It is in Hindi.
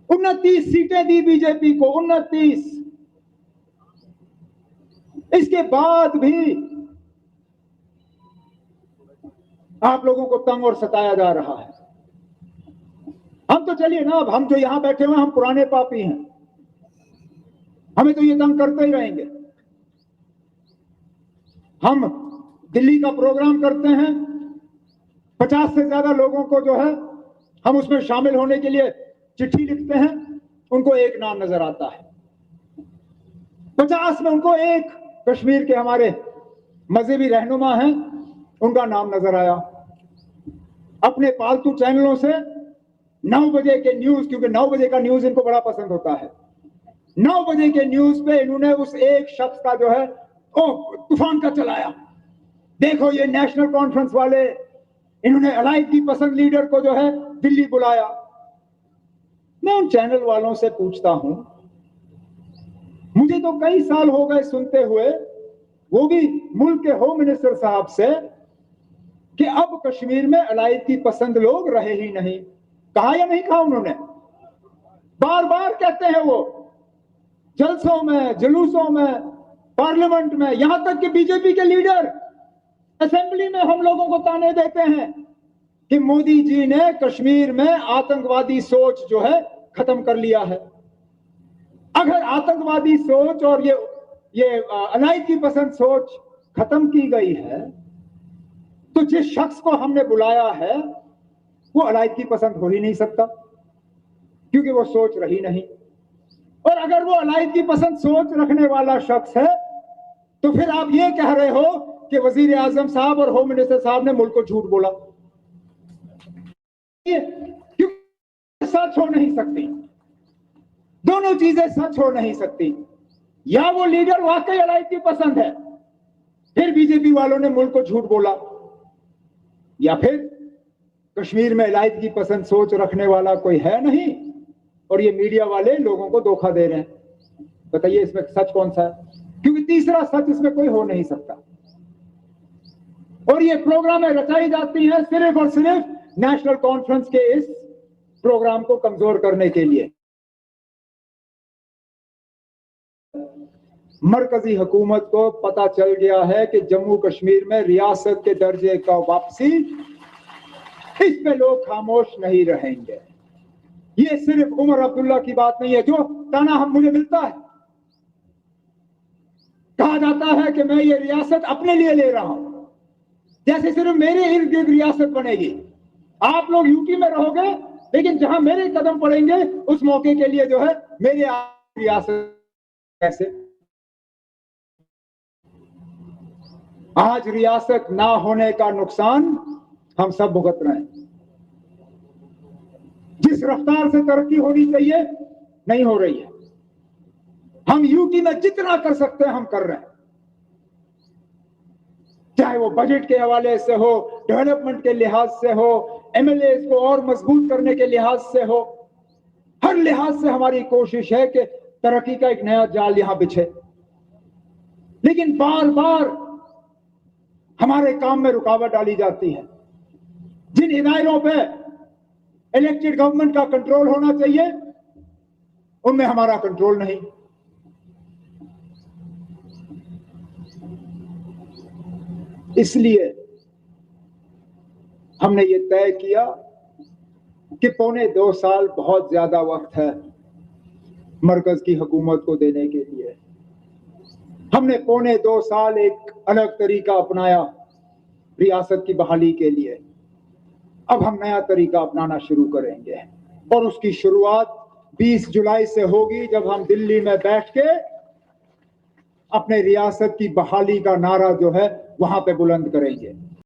29 सीटें दी बीजेपी को, 29। इसके बाद भी आप लोगों को तंग और सताया जा रहा है। हम तो चलिए ना, अब हम जो यहां बैठे हुए हम पुराने पापी हैं, हमें तो ये तंग करते ही रहेंगे। हम दिल्ली का प्रोग्राम करते हैं, 50 से ज्यादा लोगों को जो है हम उसमें शामिल होने के लिए चिट्ठी लिखते हैं, उनको एक नाम नजर आता है। 50 में उनको एक कश्मीर के हमारे मजहबी रहनुमा हैं, उनका नाम नजर आया। अपने पालतू चैनलों से 9 बजे के न्यूज, क्योंकि 9 बजे का न्यूज इनको बड़ा पसंद होता है, 9 बजे के न्यूज पे इन्होंने उस एक शख्स का जो है तूफान का चलाया। देखो ये नेशनल कॉन्फ्रेंस वाले, इन्होंने अलाइद की पसंद लीडर को जो है दिल्ली बुलाया। मैं उन चैनल वालों से पूछता हूं, मुझे तो कई साल हो गए सुनते हुए, वो भी मुल्क के होम मिनिस्टर साहब से, कि अब कश्मीर में अलाइद की पसंद लोग रहे ही नहीं। कहा या नहीं कहा उन्होंने? बार बार कहते हैं वो, जलसों में, जुलूसों में, पार्लियामेंट में, यहां तक कि बीजेपी के लीडर असेंबली में हम लोगों को ताने देते हैं कि मोदी जी ने कश्मीर में आतंकवादी सोच जो है खत्म कर लिया है। अगर आतंकवादी सोच और ये अलाइद की पसंद सोच खत्म की गई है, तो जिस शख्स को हमने बुलाया है वो अलाइद की पसंद हो ही नहीं सकता, क्योंकि वो सोच रही नहीं। और अगर वो अलाइद की पसंद सोच रखने वाला शख्स है, तो फिर आप ये कह रहे हो कि वजीर आजम साहब और होम मिनिस्टर साहब ने मुल्क को झूठ बोला। क्योंकि सच हो नहीं सकती, दोनों चीजें सच हो नहीं सकती। या वो लीडर वाकई अलाइद की पसंद है, फिर बीजेपी वालों ने मुल्क को झूठ बोला, या फिर कश्मीर में अलाइद की पसंद सोच रखने वाला कोई है नहीं और ये मीडिया वाले लोगों को धोखा दे रहे हैं। बताइए इसमें सच कौन सा है? क्योंकि तीसरा सच इसमें कोई हो नहीं सकता। और ये प्रोग्रामें रचाई जाती हैं सिर्फ और सिर्फ नेशनल कॉन्फ्रेंस के इस प्रोग्राम को कमजोर करने के लिए। मरकजी हुकूमत को पता चल गया है कि जम्मू कश्मीर में रियासत के दर्जे का वापसी, इस पे लोग खामोश नहीं रहेंगे। ये सिर्फ उमर अब्दुल्ला की बात नहीं है, जो ताना हम मुझे मिलता है, कहा जाता है कि मैं ये रियासत अपने लिए ले रहा हूं, जैसे सिर्फ मेरे इर्द गिर्द रियासत बनेगी। आप लोग यूटी में रहोगे, लेकिन जहां मेरे कदम पड़ेंगे उस मौके के लिए जो है मेरे रियासत। कैसे? आज रियासत ना होने का नुकसान हम सब भुगत रहे हैं। जिस रफ्तार से तरक्की होनी चाहिए नहीं हो रही है। हम यूटी में जितना कर सकते हैं हम कर रहे हैं, चाहे वो बजट के हवाले से हो, डेवलपमेंट के लिहाज से हो, एमएलए को और मजबूत करने के लिहाज से हो। हर लिहाज से हमारी कोशिश है कि तरक्की का एक नया जाल यहां बिछे, लेकिन बार बार हमारे काम में रुकावट डाली जाती है। जिन इदारों पे इलेक्टेड गवर्नमेंट का कंट्रोल होना चाहिए उनमें हमारा कंट्रोल नहीं। इसलिए हमने ये तय किया कि 1.25 साल बहुत ज्यादा वक्त है मरकज की हुकूमत को देने के लिए। हमने 1.25 साल एक अलग तरीका अपनाया रियासत की बहाली के लिए। अब हम नया तरीका अपनाना शुरू करेंगे और उसकी शुरुआत 20 जुलाई से होगी, जब हम दिल्ली में बैठ के अपने रियासत की बहाली का नारा जो है वहां पे बुलंद करेंगे।